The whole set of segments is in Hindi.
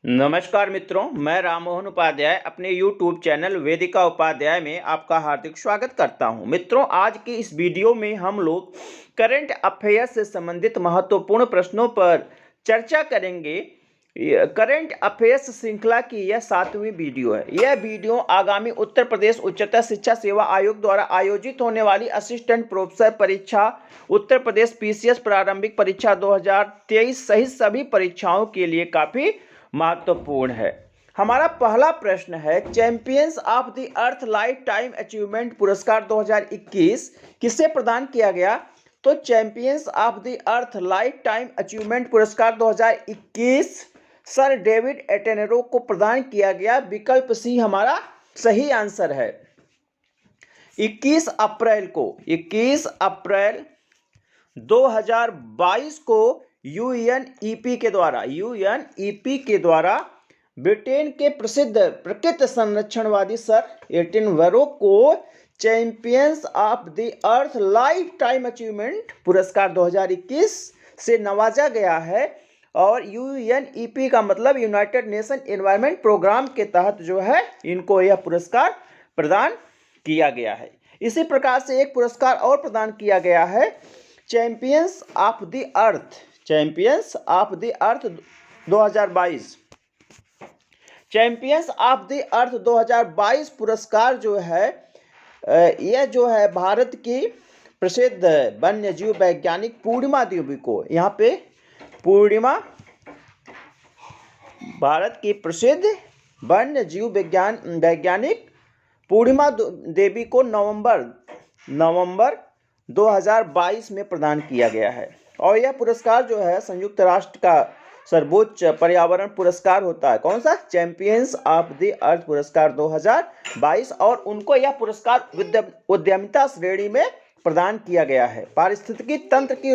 नमस्कार मित्रों, मैं राममोहन उपाध्याय अपने YouTube चैनल वेदिका उपाध्याय में आपका हार्दिक स्वागत करता हूं। मित्रों, आज की इस वीडियो में हम लोग करंट अफेयर्स से संबंधित महत्वपूर्ण प्रश्नों पर चर्चा करेंगे। करंट अफेयर्स श्रृंखला की यह 7वीं वीडियो है। यह वीडियो आगामी उत्तर प्रदेश उच्चतर शिक्षा सेवा आयोग द्वारा आयोजित होने वाली असिस्टेंट प्रोफेसर परीक्षा, उत्तर प्रदेश PCS प्रारंभिक परीक्षा 2023 सहित सभी परीक्षाओं के लिए काफ़ी महत्वपूर्ण है। हमारा पहला प्रश्न है, champions of the earth life time achievement पुरस्कार 2021 किसे प्रदान किया गया? तो champions of the earth life time achievement पुरस्कार 2021 सर डेविड एटेनरो को प्रदान किया गया। विकल्प सी हमारा सही आंसर है। 21 अप्रैल 2022 को यूएनईपी के द्वारा ब्रिटेन के प्रसिद्ध प्रकृति संरक्षणवादी सर एटेनरो को champions of the earth life time achievement पुरस्कार 2021 से नवाजा गया है। और यूएनईपी का मतलब यूनाइटेड नेशन एनवायरनमेंट प्रोग्राम के तहत जो है इनको यह पुरस्कार प्रदान किया गया है। इसी प्रकार से एक पुरस्कार और प्रदान किया गया है, champions of the earth 2022। Champions of the earth 2022 पुरस्कार जो है यह जो है भारत की प्रसिद्ध वन्य जीव वैज्ञानिक पूर्णिमा देवी को, यहाँ पे पूर्णिमा, भारत की प्रसिद्ध वन्य जीव वैज्ञानिक पूर्णिमा देवी को नवंबर 2022 में प्रदान किया गया है। और यह पुरस्कार जो है संयुक्त राष्ट्र का सर्वोच्च पर्यावरण पुरस्कार होता है। कौन सा? चैंपियंस ऑफ द अर्थ पुरस्कार 2022। और उनको यह पुरस्कार उद्यमिता श्रेणी में प्रदान किया गया है। पारिस्थितिकी तंत्र की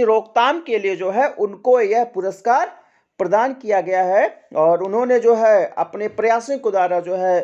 रोकथाम के लिए जो है उनको यह पुरस्कार प्रदान किया गया है। और उन्होंने जो है अपने प्रयासों के द्वारा जो है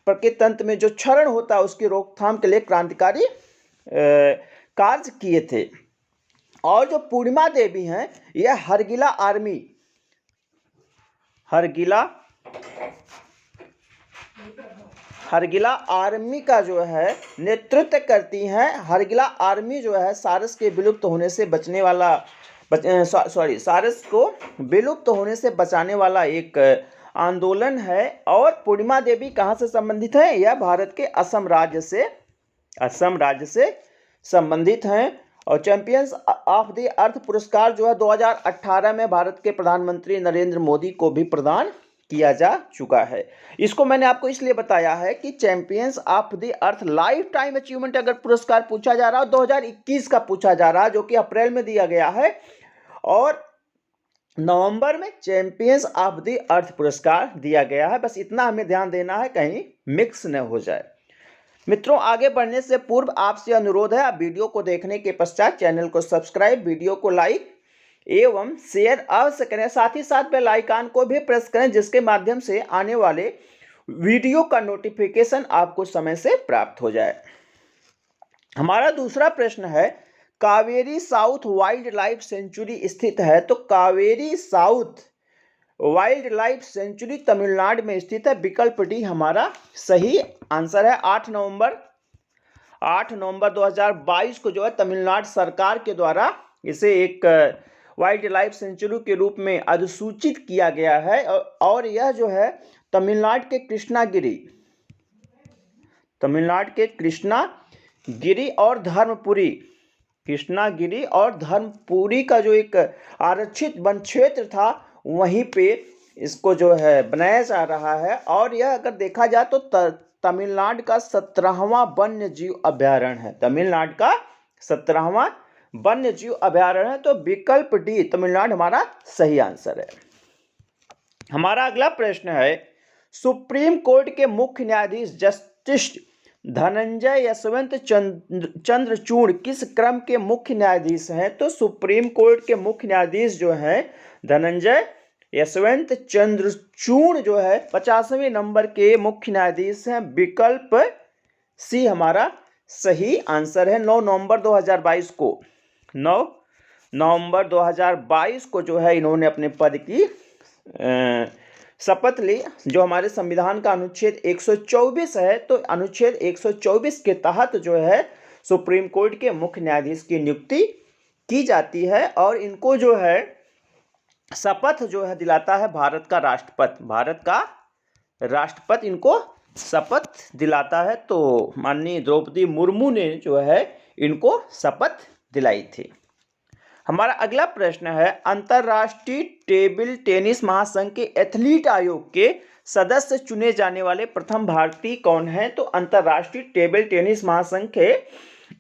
प्रकृति तंत्र में जो क्षरण होता है उसकी रोकथाम के लिए क्रांतिकारी कार्य किए थे। और जो पूर्णिमा देवी हैं, यह हरगिला आर्मी का जो है नेतृत्व करती हैं। हरगिला आर्मी जो है सारस को विलुप्त होने से बचाने वाला एक आंदोलन है। और पूर्णिमा देवी कहाँ से संबंधित है? यह भारत के असम राज्य से संबंधित हैं। और चैंपियंस ऑफ द अर्थ पुरस्कार जो है 2018 में भारत के प्रधानमंत्री नरेंद्र मोदी को भी प्रदान किया जा चुका है। इसको मैंने आपको इसलिए बताया है कि champions of the earth life time achievement अगर पुरस्कार पूछा जा रहा है 2021 का पूछा जा रहा है, जो कि अप्रैल में दिया गया है, और नवंबर में चैंपियंस ऑफ द अर्थ पुरस्कार दिया गया है। बस इतना हमें ध्यान देना है, कहीं मिक्स न हो जाए। मित्रों, आगे बढ़ने से पूर्व आपसे अनुरोध है, आप वीडियो को देखने के पश्चात चैनल को सब्सक्राइब, वीडियो को लाइक एवं शेयर अवश्य करें। साथ ही साथ बेल आइकन को भी प्रेस करें, जिसके माध्यम से आने वाले वीडियो का नोटिफिकेशन आपको समय से प्राप्त हो जाए। हमारा दूसरा प्रश्न है, Kaveri south wild life sanctuary स्थित है? तो Kaveri south wild life sanctuary Tamil Nadu में स्थित है। विकल्प डी हमारा सही आंसर है। 8 नवंबर 2022 को जो है तमिलनाडु सरकार के द्वारा इसे एक वाइल्ड लाइफ सेंचुरी के रूप में अधिसूचित किया गया है। और यह जो है तमिलनाडु के कृष्णागिरी और धर्मपुरी का जो एक आरक्षित वन क्षेत्र था, वहीं पे इसको जो है बनाया जा रहा है। और यह अगर देखा जाए तो तमिलनाडु का 17वां वन्य जीव अभ्यारण्य है। तो विकल्प डी तमिलनाडु हमारा सही आंसर है। हमारा अगला प्रश्न है, सुप्रीम कोर्ट के मुख्य न्यायाधीश जस्टिस धनंजय यशवंत चंद्रचूड़ किस क्रम के मुख्य न्यायाधीश हैं? तो सुप्रीम कोर्ट के मुख्य न्यायाधीश जो हैं धनंजय यशवंत चंद्रचूड़ जो है 50वें नंबर के मुख्य न्यायाधीश हैं। विकल्प सी हमारा सही आंसर है। 9 नवंबर 2022 को नवंबर 2022 को जो है इन्होंने अपने पद की शपथ ली। जो हमारे संविधान का अनुच्छेद 124 है, तो अनुच्छेद 124 के तहत जो है सुप्रीम कोर्ट के मुख्य न्यायाधीश की नियुक्ति की जाती है, और इनको जो है शपथ जो है दिलाता है भारत का राष्ट्रपति। भारत का राष्ट्रपति इनको शपथ दिलाता है। तो माननीय द्रौपदी मुर्मू ने जो है इनको शपथ दिलाई थी। हमारा अगला प्रश्न है, अंतर्राष्ट्रीय टेबल टेनिस महासंघ के एथलीट आयोग के सदस्य चुने जाने वाले प्रथम भारतीय कौन है? तो अंतर्राष्ट्रीय टेबल टेनिस महासंघ के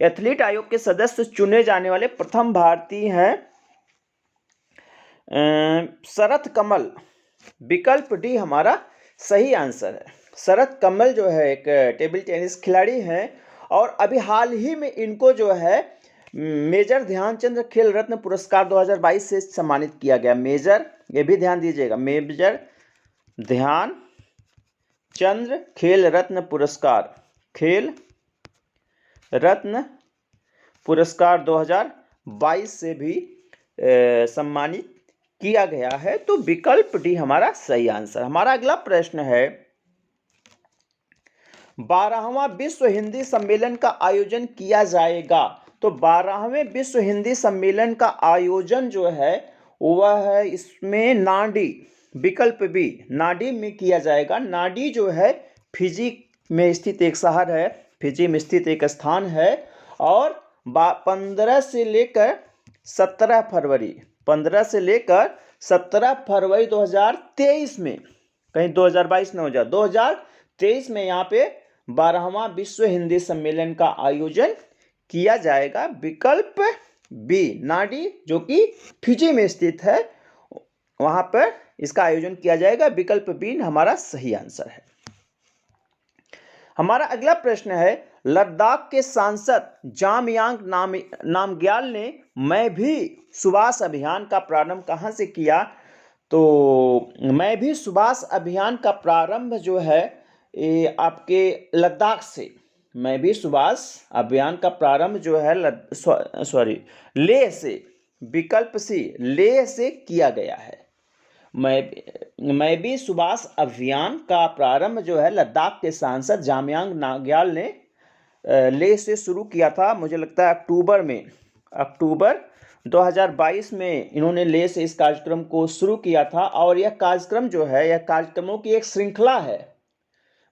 एथलीट आयोग के सदस्य चुने जाने वाले प्रथम भारतीय हैं शरत कमल। विकल्प डी हमारा सही आंसर है। शरत कमल जो है एक टेबल टेनिस खिलाड़ी हैं, और अभी हाल ही में इनको जो है मेजर ध्यानचंद खेल रत्न पुरस्कार 2022 से सम्मानित किया गया। मेजर, ये भी ध्यान दीजिएगा, मेजर ध्यानचंद खेल रत्न पुरस्कार, खेल रत्न पुरस्कार 2022 से भी सम्मानित किया गया है। तो विकल्प डी हमारा सही आंसर। हमारा अगला प्रश्न है, 12वां विश्व हिंदी सम्मेलन का आयोजन किया जाएगा। तो 12वें विश्व हिंदी सम्मेलन का आयोजन जो है वह है इसमें नाडी, विकल्प बी नाडी में किया जाएगा। नाडी जो है फिजी में स्थित एक शहर है, फिजी में स्थित एक स्थान है, और 15 से लेकर 17 फरवरी 15 से लेकर 17 फरवरी 2023 में, कहीं 2022 न हो जाए, 2023 में यहाँ पे 12वां विश्व हिंदी सम्मेलन का आयोजन किया जाएगा। विकल्प बी नाडी जो कि फिजी में स्थित है, वहां पर इसका आयोजन किया जाएगा। विकल्प बी हमारा सही आंसर है। हमारा अगला प्रश्न है, लद्दाख के सांसद जामयांग नामग्याल ने मैं भी सुभाष अभियान का प्रारंभ कहां से किया? तो मैं भी सुभाष अभियान का प्रारंभ जो है आपके लद्दाख से, मैं भी सुभाष अभियान का प्रारंभ जो है लेह से, विकल्प सी लेह से किया गया है। मैं भी सुभाष अभियान का प्रारंभ जो है लद्दाख के सांसद जामयांग नामग्याल ने लेह से शुरू किया था। मुझे लगता है अक्टूबर 2022 में इन्होंने लेह से इस कार्यक्रम को शुरू किया था, और यह कार्यक्रम जो है यह कार्यक्रमों की एक श्रृंखला है।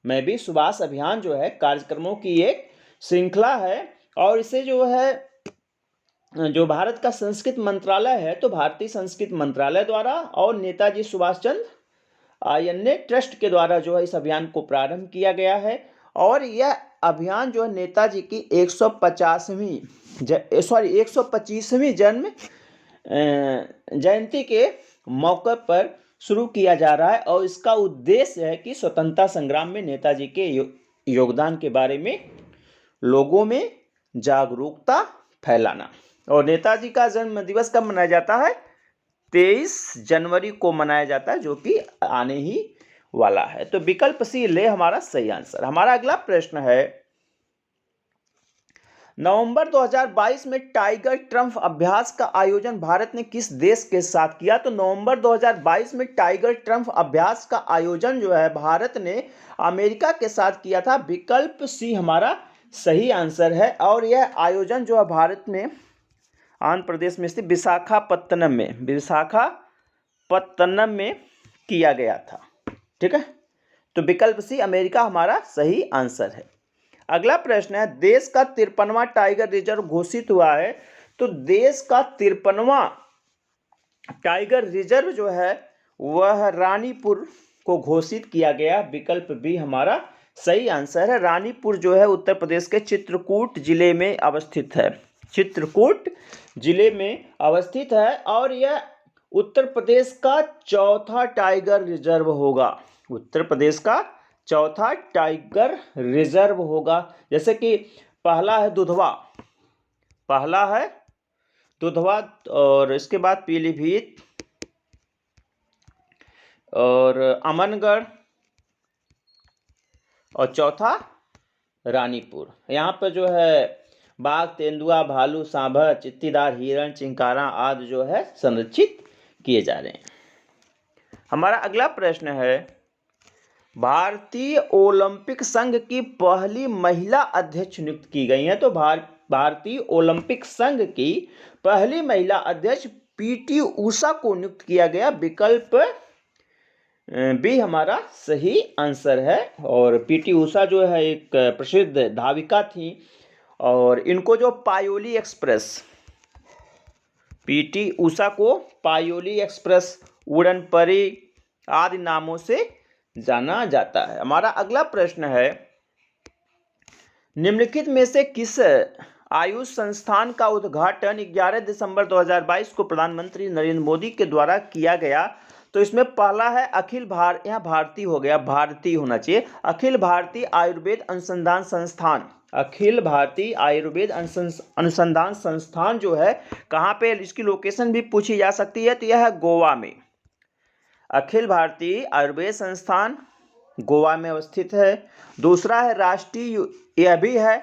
मैं भी सुभाष अभियान जो है कार्यक्रमों की एक श्रृंखला है, और इसे जो है जो भारत का संस्कृत मंत्रालय है, तो भारतीय संस्कृत मंत्रालय द्वारा और नेताजी सुभाष चंद्र आयन्ने ट्रस्ट के द्वारा जो है इस अभियान को प्रारंभ किया गया है। और यह अभियान जो है नेताजी की 125वीं जन्म जयंती के मौके पर शुरू किया जा रहा है, और इसका उद्देश्य है कि स्वतंत्रता संग्राम में नेताजी के योगदान के बारे में लोगों में जागरूकता फैलाना। और नेताजी का जन्म दिवस कब मनाया जाता है? 23 जनवरी को मनाया जाता है, जो कि आने ही वाला है। तो विकल्प सी ले हमारा सही आंसर। हमारा अगला प्रश्न है, नवंबर 2022 में टाइगर ट्रम्प अभ्यास का आयोजन भारत ने किस देश के साथ किया? तो नवंबर 2022 में टाइगर ट्रम्प अभ्यास का आयोजन जो है भारत ने अमेरिका के साथ किया था। विकल्प सी हमारा सही आंसर है। और यह आयोजन जो है भारत में आंध्र प्रदेश में स्थित विशाखापत्तनम में किया गया था। ठीक है, तो विकल्प सी अमेरिका हमारा सही आंसर है। अगला प्रश्न है, देश का 53वां टाइगर रिजर्व घोषित हुआ है। तो देश का 53वां टाइगर रिजर्व जो है वह रानीपुर को घोषित किया गया। विकल्प बी हमारा सही आंसर है। रानीपुर जो है उत्तर प्रदेश के चित्रकूट जिले में अवस्थित है, चित्रकूट जिले में अवस्थित है, और यह उत्तर प्रदेश का चौथा टाइगर रिजर्व होगा। उत्तर प्रदेश का चौथा टाइगर रिजर्व होगा। जैसे कि पहला है दुधवा, और इसके बाद पीलीभीत और अमनगढ़, और चौथा रानीपुर। यहाँ पर जो है बाघ, तेंदुआ, भालू, सांभर, चित्तीदार हिरण, चिंकारा आदि जो है संरक्षित किए जा रहे हैं। हमारा अगला प्रश्न है, भारतीय ओलंपिक संघ की पहली महिला अध्यक्ष नियुक्त की गई है। तो भारतीय ओलंपिक संघ की पहली महिला अध्यक्ष पीटी उषा को नियुक्त किया गया। विकल्प बी हमारा सही आंसर है। और पीटी उषा जो है एक प्रसिद्ध धाविका थी और इनको जो पायोली एक्सप्रेस, पीटी उषा को पायोली एक्सप्रेस, उड़न परी आदि नामों से जाना जाता है। हमारा अगला प्रश्न है, निम्नलिखित में से किस आयुष संस्थान का उद्घाटन 11 दिसंबर 2022 को प्रधानमंत्री नरेंद्र मोदी के द्वारा किया गया? तो इसमें पहला है यहाँ भारतीय हो गया, भारतीय होना चाहिए, अखिल भारतीय आयुर्वेद अनुसंधान संस्थान। अखिल भारतीय आयुर्वेद अनुसंधान संस्थान जो है कहाँ पे, इसकी लोकेशन भी पूछी जा सकती है, तो यह है गोवा में। अखिल भारतीय आयुर्वेद संस्थान गोवा में अवस्थित है। दूसरा है राष्ट्रीय, यह भी है,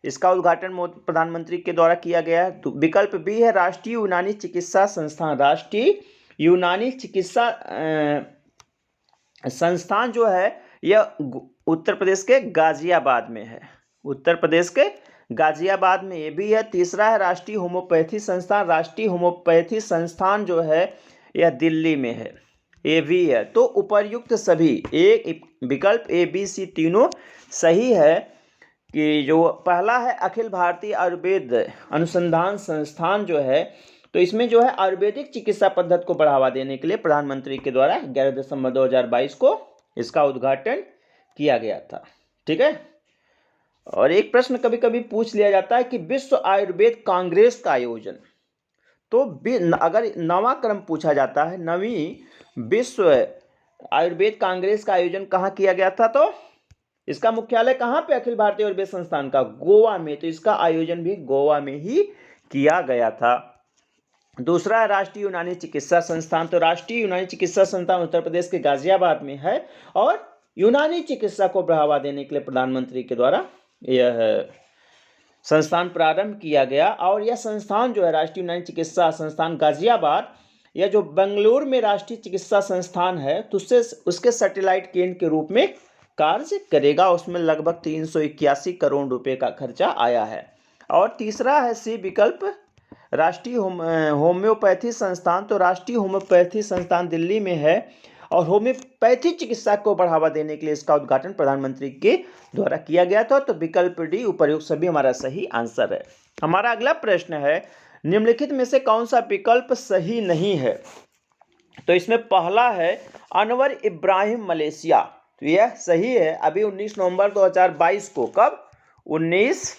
इसका उद्घाटन प्रधानमंत्री के द्वारा किया गया है। विकल्प बी है राष्ट्रीय यूनानी चिकित्सा संस्थान। राष्ट्रीय यूनानी चिकित्सा संस्थान जो है यह उत्तर प्रदेश के गाजियाबाद में है। उत्तर प्रदेश के गाजियाबाद में ये भी है। तीसरा है राष्ट्रीय होम्योपैथी संस्थान। राष्ट्रीय होम्योपैथी संस्थान जो है यह दिल्ली में है, ये भी है। तो उपर्युक्त सभी एक विकल्प ए बी सी तीनों सही है कि जो पहला है अखिल भारतीय आयुर्वेद अनुसंधान संस्थान जो है, तो इसमें जो है आयुर्वेदिक चिकित्सा पद्धति को बढ़ावा देने के लिए प्रधानमंत्री के द्वारा 11 दिसंबर 2022 को इसका उद्घाटन किया गया था। ठीक है। और एक प्रश्न कभी कभी पूछ लिया जाता है कि विश्व आयुर्वेद कांग्रेस का आयोजन, तो अगर नवा क्रम पूछा जाता है, नवीं विश्व आयुर्वेद कांग्रेस का आयोजन कहाँ किया गया था, तो इसका मुख्यालय कहाँ पे, अखिल भारतीय आयुर्वेद संस्थान का गोवा में, तो इसका आयोजन भी गोवा में ही किया गया था। दूसरा है राष्ट्रीय यूनानी चिकित्सा संस्थान। तो राष्ट्रीय यूनानी चिकित्सा संस्थान उत्तर प्रदेश के गाजियाबाद में है और यूनानी चिकित्सा को बढ़ावा देने के लिए प्रधानमंत्री के द्वारा यह संस्थान प्रारंभ किया गया। और यह संस्थान जो है राष्ट्रीय यूनानी चिकित्सा संस्थान गाजियाबाद, यह जो बेंगलुरु में राष्ट्रीय चिकित्सा संस्थान है तो उसके सैटेलाइट केंद्र के रूप में कार्य करेगा। उसमें लगभग 381 करोड़ रुपए का खर्चा आया है। और तीसरा है सी विकल्प राष्ट्रीय होम्योपैथी संस्थान। तो राष्ट्रीय होम्योपैथी संस्थान दिल्ली में है और होम्योपैथी चिकित्सा को बढ़ावा देने के लिए इसका उद्घाटन प्रधानमंत्री के द्वारा किया गया था। तो विकल्प डी उपर्युक्त सभी हमारा सही आंसर है। हमारा अगला प्रश्न है, निम्नलिखित में से कौन सा विकल्प सही नहीं है? तो इसमें पहला है अनवर इब्राहिम मलेशिया, तो यह सही है। अभी 19 नवंबर 2022 को, कब, 19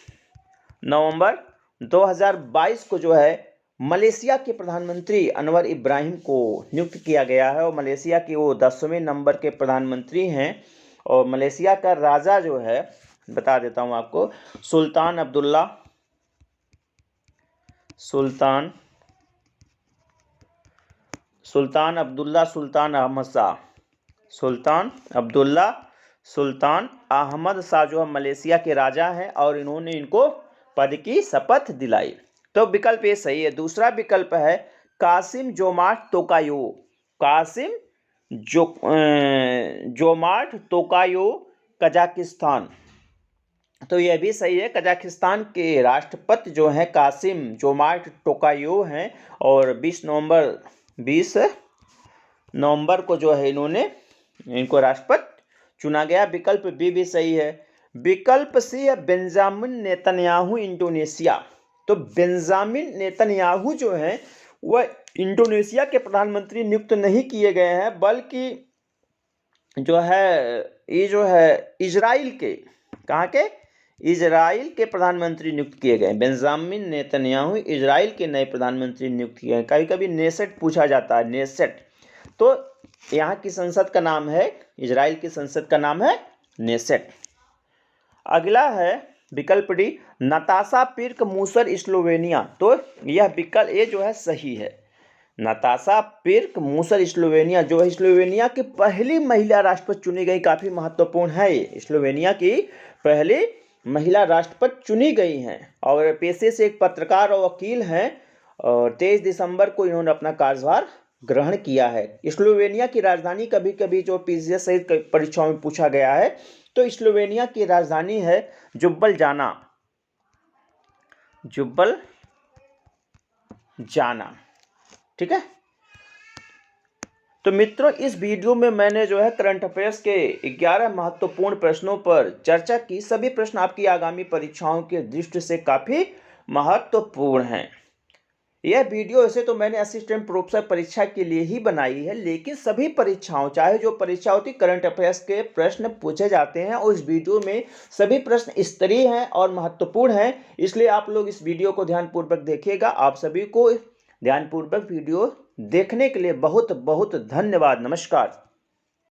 नवंबर 2022 को जो है मलेशिया के प्रधानमंत्री अनवर इब्राहिम को नियुक्त किया गया है। और मलेशिया के वो 10वें नंबर के प्रधानमंत्री हैं। और मलेशिया का राजा जो है, बता देता हूँ आपको, सुल्तान अब्दुल्ला सुल्तान अहमद शाह, सुल्तान अब्दुल्ला सुल्तान अहमद शाह जो मलेशिया के राजा हैं और इन्होंने इनको पद की शपथ दिलाई। तो विकल्प ये सही है। दूसरा विकल्प है Kassym Jomart Tokayev, Kassym Jomart Tokayev Kazakhstan, तो यह भी सही है। कजाकिस्तान के राष्ट्रपति जो हैं कासिम जोमार्ट तोकायो हैं और 20 नवंबर को जो है इनको राष्ट्रपति चुना गया। विकल्प बी भी सही है। विकल्प सी है बेंजामिन नेतन्याहू इंडोनेशिया। तो बेंजामिन नेतन्याहू जो हैं वह इंडोनेशिया के प्रधानमंत्री नियुक्त नहीं किए गए हैं, बल्कि जो है इजराइल के, कहाँ के, इजराइल के प्रधानमंत्री नियुक्त किए गए। बेंजामिन नेतन्याहू इजराइल के नए प्रधानमंत्री नियुक्त किए हैं। कभी कभी नेसेट पूछा जाता है, नेसेट, तो यहाँ की संसद का नाम है, इजराइल की संसद का नाम है नेसेट। अगला है विकल्प डी नताशा पिर्क मूसर स्लोवेनिया। तो यह विकल्प ए जो है सही है। नताशा पिर्क मूसर स्लोवेनिया जो है स्लोवेनिया की पहली महिला राष्ट्रपति चुनी गई, काफी महत्वपूर्ण है ये। स्लोवेनिया की पहली महिला राष्ट्रपति चुनी गई हैं और पेशे से एक पत्रकार और वकील हैं और 23 दिसंबर को इन्होंने अपना कार्यभार ग्रहण किया है। स्लोवेनिया की राजधानी कभी कभी जो पीसीएस सहित परीक्षाओं में पूछा गया है, तो स्लोवेनिया की राजधानी है जुब्बलजाना, जुब्बलजाना। ठीक है, तो मित्रों इस वीडियो में मैंने जो है करंट अफेयर्स के 11 महत्वपूर्ण प्रश्नों पर चर्चा की। सभी प्रश्न आपकी आगामी परीक्षाओं के दृष्टि से काफ़ी महत्वपूर्ण हैं। यह वीडियो ऐसे तो मैंने असिस्टेंट प्रोफेसर परीक्षा के लिए ही बनाई है, लेकिन सभी परीक्षाओं, चाहे जो परीक्षा होती, करंट अफेयर्स के प्रश्न पूछे जाते हैं और इस वीडियो में सभी प्रश्न स्तरीय हैं और महत्वपूर्ण हैं। इसलिए आप लोग इस वीडियो को ध्यानपूर्वक देखिएगा। आप सभी को ध्यानपूर्वक वीडियो देखने के लिए बहुत बहुत धन्यवाद। नमस्कार।